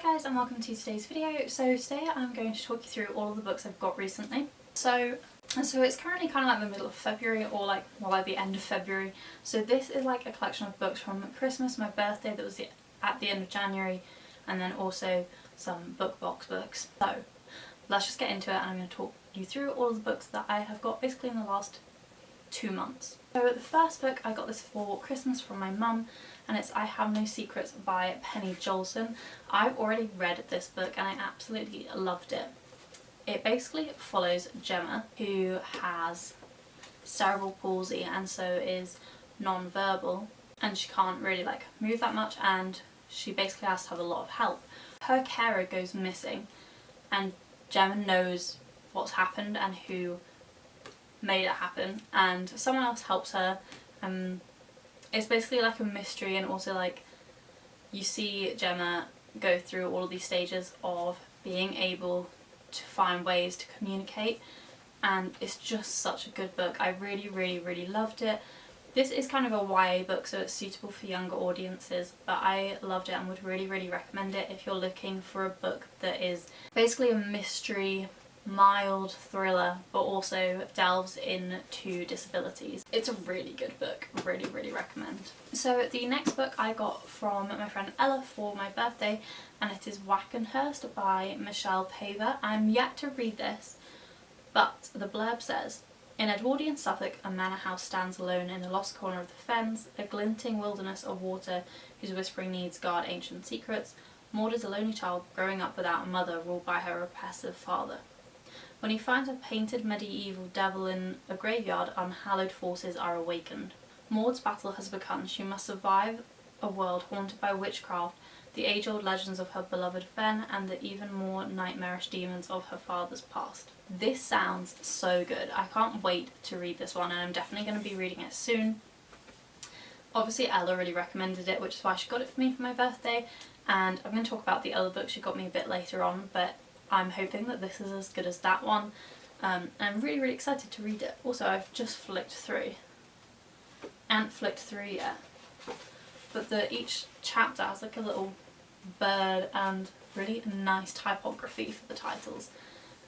guys and welcome to today's video. So today I'm going to talk you through all of the books I've got recently. So it's currently kind of like the middle of February or like the end of February. So this is like a collection of books from Christmas, my birthday that was at the end of January, and then also some book box books. So let's just get into it and I'm going to talk you through all of the books that I have got basically in the last 2 months. So the first book, I got this for Christmas from my mum, and it's I Have No Secrets by Penny Joelson. I've already read this book and I absolutely loved it. It basically follows Gemma, who has cerebral palsy and so is non-verbal, and she can't really like move that much, and she basically has to have a lot of help. Her carer goes missing and Gemma knows what's happened and who made it happen, and someone else helps her. It's basically like a mystery, and also like you see Gemma go through all of these stages of being able to find ways to communicate, and it's just such a good book. I really loved it. This is kind of a YA book, so it's suitable for younger audiences, but I loved it and would really recommend it if you're looking for a book that is basically a mystery, mild thriller, but also delves into disabilities. It's a really good book, really recommend. So the next book I got from my friend Ella for my birthday, and it is Wackenhyrst by Michelle Paver. I'm yet to read this, but the blurb says, in Edwardian Suffolk, a manor house stands alone in the lost corner of the fens, a glinting wilderness of water whose whispering needs guard ancient secrets. Maud is a lonely child growing up without a mother, ruled by her repressive father. When he finds a painted medieval devil in a graveyard, unhallowed forces are awakened. Maud's battle has begun. She must survive a world haunted by witchcraft, the age-old legends of her beloved fen, and the even more nightmarish demons of her father's past. This sounds so good. I can't wait to read this one, and I'm definitely going to be reading it soon. Obviously Ella really recommended it, which is why she got it for me for my birthday, and I'm going to talk about the other book she got me a bit later on, but I'm hoping that this is as good as that one. I'm really excited to read it. Also, I've just flicked through. I haven't flicked through yet. But each chapter has like a little bird and really nice typography for the titles.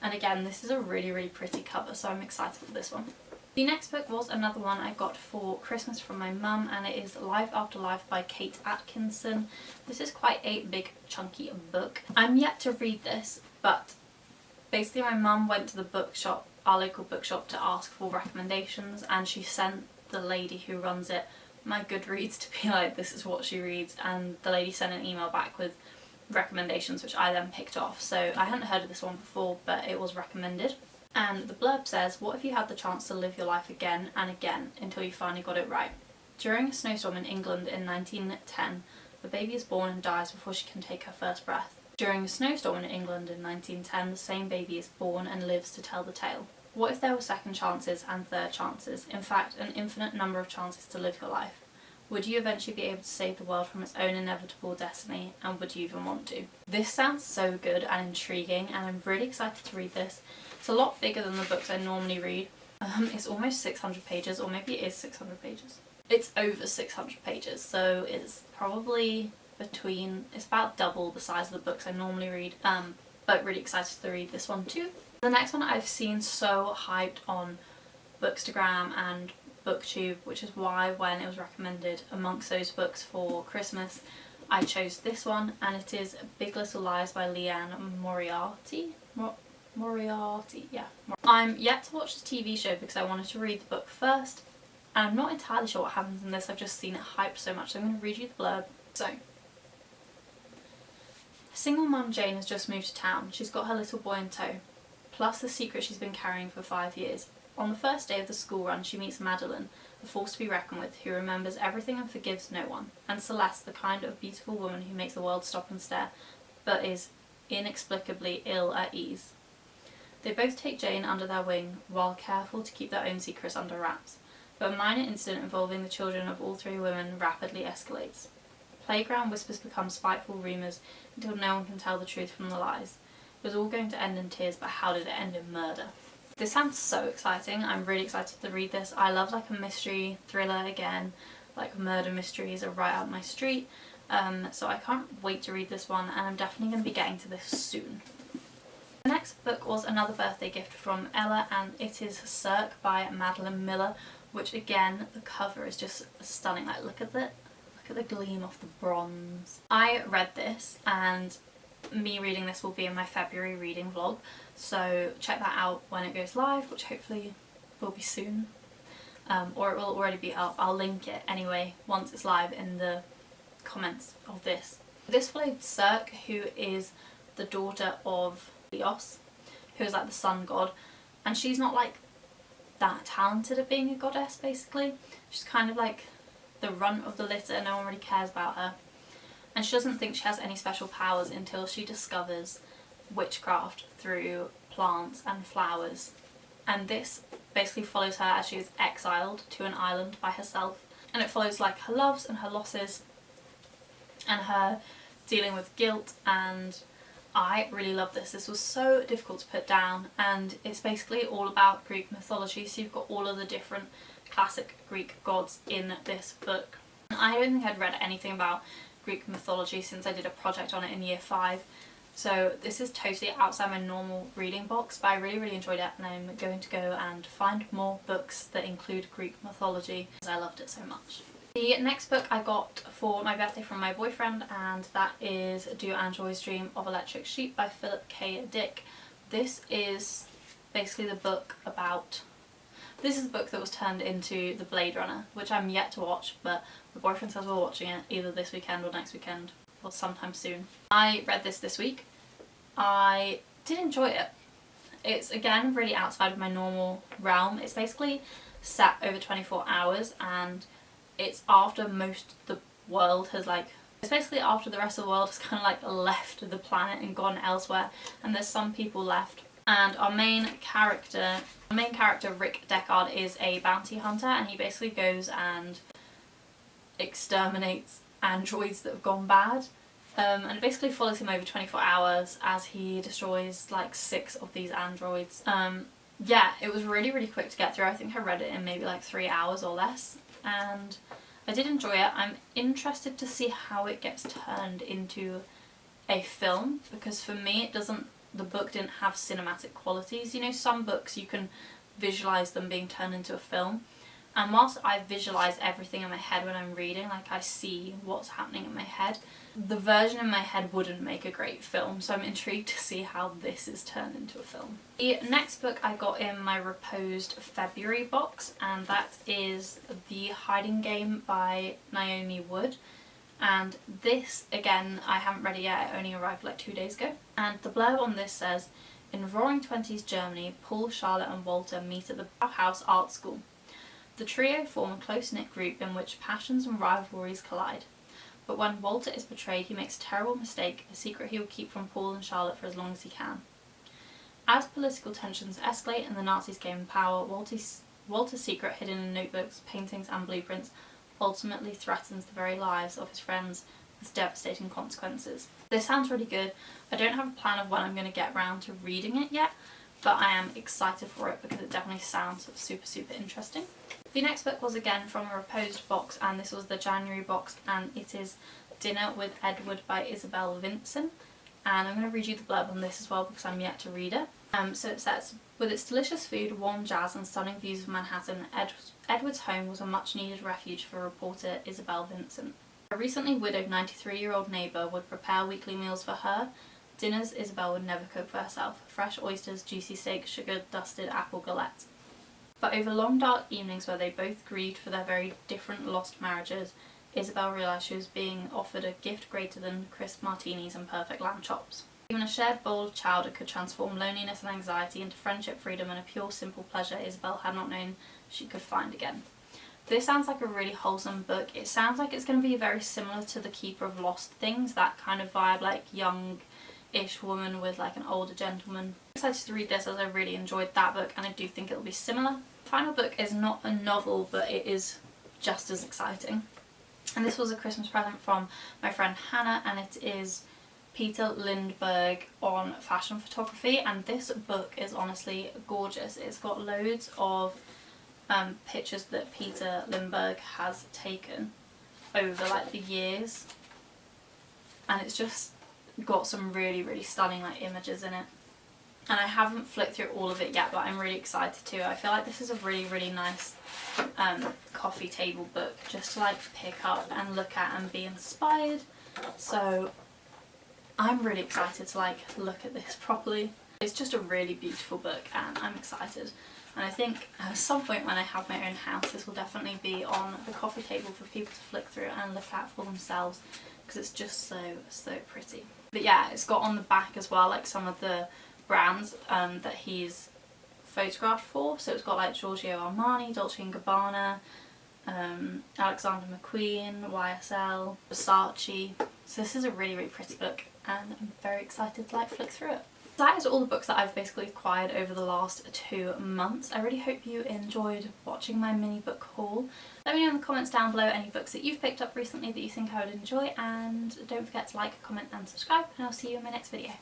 And again, this is a really pretty cover, so I'm excited for this one. The next book was another one I got for Christmas from my mum, and it is Life After Life by Kate Atkinson. This is quite a big chunky book. I'm yet to read this, but basically my mum went to the bookshop, our local bookshop, to ask for recommendations, and she sent the lady who runs it my Goodreads to be like, this is what she reads, and the lady sent an email back with recommendations, which I then picked off. So I hadn't heard of this one before, but it was recommended. And the blurb says, what if you had the chance to live your life again and again until you finally got it right? During a snowstorm in England in 1910, the baby is born and dies before she can take her first breath. During a snowstorm in England in 1910, the same baby is born and lives to tell the tale. What if there were second chances and third chances, in fact an infinite number of chances to live your life? Would you eventually be able to save the world from its own inevitable destiny, and would you even want to? This sounds so good and intriguing, and I'm really excited to read this. It's a lot bigger than the books I normally read. It's almost 600 pages, or maybe it is 600 pages. It's over 600 pages, so it's probably it's about double the size of the books I normally read, but really excited to read this one too. The next one I've seen so hyped on Bookstagram and Booktube, which is why when it was recommended amongst those books for Christmas, I chose this one, and it is Big Little Lies by Liane Moriarty. Moriarty, yeah. I'm yet to watch the TV show because I wanted to read the book first, and I'm not entirely sure what happens in this. I've just seen it hyped so much, so I'm going to read you the blurb. So, single mum Jane has just moved to town. She's got her little boy in tow, plus the secret she's been carrying for 5 years. On the first day of the school run, she meets Madeline, a force to be reckoned with, who remembers everything and forgives no one, and Celeste, the kind of beautiful woman who makes the world stop and stare, but is inexplicably ill at ease. They both take Jane under their wing, while careful to keep their own secrets under wraps, but a minor incident involving the children of all three women rapidly escalates. Playground whispers become spiteful rumours until no one can tell the truth from the lies. It was all going to end in tears, but how did it end in murder? This sounds so exciting. I'm really excited to read this. I love like a mystery thriller again. Like murder mysteries are right up my street. So I can't wait to read this one, and I'm definitely going to be getting to this soon. The next book was another birthday gift from Ella, and it is Circe by Madeline Miller, which again, the cover is just stunning. Like, look at the gleam of the bronze. I read this, and me reading this will be in my February reading vlog, so check that out when it goes live, which hopefully will be soon, or it will already be up. I'll link it anyway once it's live in the comments of this. This followed Circe, who is the daughter of Eos, who is like the sun god, and she's not like that talented at being a goddess. Basically, she's kind of like the runt of the litter. No one really cares about her, and she doesn't think she has any special powers until she discovers witchcraft through plants and flowers. And this basically follows her as she is exiled to an island by herself, and it follows like her loves and her losses and her dealing with guilt. And I really love this. This was so difficult to put down, and it's basically all about Greek mythology, so you've got all of the different classic Greek gods in this book. I don't think I'd read anything about Greek mythology since I did a project on it in year 5, so this is totally outside my normal reading box, but I really enjoyed it, and I'm going to go and find more books that include Greek mythology because I loved it so much. The next book I got for my birthday from my boyfriend, and that is Do Androids Dream of Electric Sheep by Philip K. Dick. This is basically the book about... This is the book that was turned into The Blade Runner, which I'm yet to watch, but my boyfriend says we're watching it either this weekend or next weekend, or sometime soon. I read this week. I did enjoy it. It's again really outside of my normal realm. It's basically set over 24 hours, and it's after most of the world has it's basically after the rest of the world has kind of like left the planet and gone elsewhere, and there's some people left. And our main character Rick Deckard is a bounty hunter, and he basically goes and exterminates androids that have gone bad. And it basically follows him over 24 hours as he destroys like 6 of these androids. Yeah, it was really quick to get through. I think I read it in maybe like 3 hours or less, and I did enjoy it. I'm interested to see how it gets turned into a film, because for me the book didn't have cinematic qualities. You know, some books you can visualise them being turned into a film, and whilst I visualise everything in my head when I'm reading, like I see what's happening in my head, the version in my head wouldn't make a great film, so I'm intrigued to see how this is turned into a film. The next book I got in my Reposed February box, and that is The Hiding Game by Naomi Wood. And this, again, I haven't read it yet, it only arrived like 2 days ago. And the blurb on this says, in Roaring Twenties Germany, Paul, Charlotte and Walter meet at the Bauhaus Art School. The trio form a close-knit group in which passions and rivalries collide. But when Walter is betrayed, he makes a terrible mistake, a secret he will keep from Paul and Charlotte for as long as he can. As political tensions escalate and the Nazis gain power, Walter's secret, hidden in notebooks, paintings and blueprints, ultimately threatens the very lives of his friends with devastating consequences. This sounds really good. I don't have a plan of when I'm going to get around to reading it yet, but I am excited for it because it definitely sounds super interesting. The next book was again from a Reposed box, and this was the January box, and it is Dinner with Edward by Isabel Vincent. And I'm going to read you the blurb on this as well because I'm yet to read it. So it says, with its delicious food, warm jazz and stunning views of Manhattan, Edward's home was a much needed refuge for reporter Isabel Vincent. A recently widowed 93-year-old neighbour would prepare weekly meals for her. Dinners Isabel would never cook for herself. Fresh oysters, juicy steak, sugar-dusted apple galette. But over long dark evenings where they both grieved for their very different lost marriages, Isabel realised she was being offered a gift greater than crisp martinis and perfect lamb chops. Even a shared bowl of chowder could transform loneliness and anxiety into friendship, freedom and a pure, simple pleasure Isabel had not known she could find again. This sounds like a really wholesome book. It sounds like it's going to be very similar to The Keeper of Lost Things, that kind of vibe, like young-ish woman with like an older gentleman. I'm excited to read this as I really enjoyed that book, and I do think it'll be similar. The final book is not a novel, but it is just as exciting. And this was a Christmas present from my friend Hannah, and it is Peter Lindbergh on fashion photography, and this book is honestly gorgeous. It's got loads of pictures that Peter Lindbergh has taken over like the years, and it's just got some really stunning like images in it. And I haven't flicked through all of it yet, but I'm really excited to. I feel like this is a really nice coffee table book just to like pick up and look at and be inspired. So I'm really excited to like look at this properly. It's just a really beautiful book and I'm excited. And I think at some point when I have my own house, this will definitely be on the coffee table for people to flick through and look at for themselves, because it's just so pretty. But yeah, it's got on the back as well like some of the brands that he's photographed for. So it's got like Giorgio Armani, Dolce & Gabbana, Alexander McQueen, YSL, Versace. So this is a really pretty book and I'm very excited to like flick through it. That is all the books that I've basically acquired over the last 2 months. I really hope you enjoyed watching my mini book haul. Let me know in the comments down below any books that you've picked up recently that you think I would enjoy, and don't forget to like, comment and subscribe, and I'll see you in my next video.